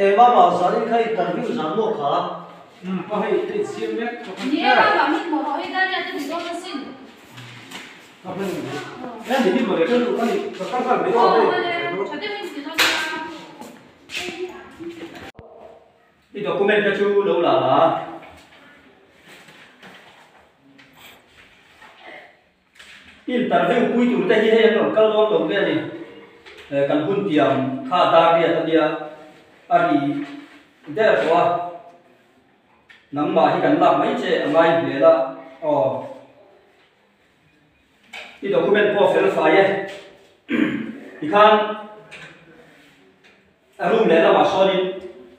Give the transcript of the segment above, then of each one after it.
em mà sao nên khai tận hữu sáng một khá có hay cái xiêm mét nhé mà bảo mình một hồi ra nhà tôi có xin có phải em thì đi mà cái lúc này có phải mấy ồ cái mà cho tôi mình xin cho đi document cái chú đâu là interview cuối tuần đây hay là câu nói đầu tiên này cần huân tiệm khá đa kia tận địa anh để qua nắm bài thì cần làm mấy chuyện ngay để là đi document profile file thì khan room để là mà so đi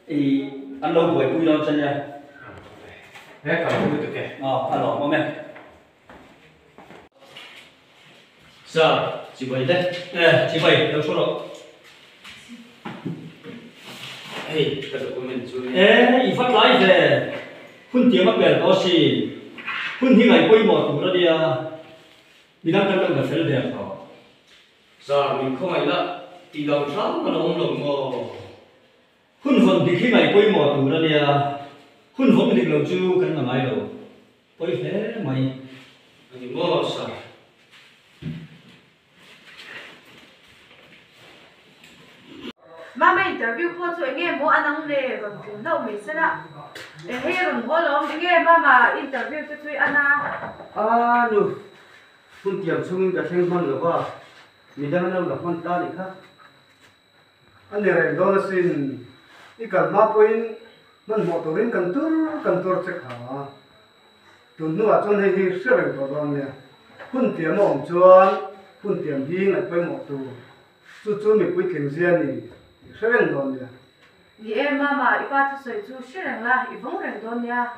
thì anh lâu tuổi vui đâu chân nha đấy cả một cái anh lo mẹ giờ chị bảy đấy chị bảy đâu số rồi hey cái document chú ý phát lại về hun tiếng mất bền đó xí hun thì ngày quay một tủ đó đi đi đang cần phải phải đẹp đó giờ mình không phải là thì đầu sáng mà nó không lồng mò hun phần thì khi ngày quay một tủ đó đi hun phần thì lâu chú cần là mai đâu quay thế mày anh mò sao mà mày interview po cho nghe mo anang le còn chuyện đâu mình sẽ là để hay rồi mo lo mình nghe mà interview cho tôi ana nu hun tiệm xuống cái thằng con rồi qua mình đang đâu là con ta đi khác anh này đó là xin cái cần map point mình một tổ liên cần tour check hả tụi nó cho nên thì sẽ phải có đoàn nè hun tiệm ông chuan hun tiệm đi lại quay một tổ chú mình quay tiền riêng đi sẽ phải đoàn nè vì em mà ipa cho sợi chú sẽ rằng là ivong rằng đó nha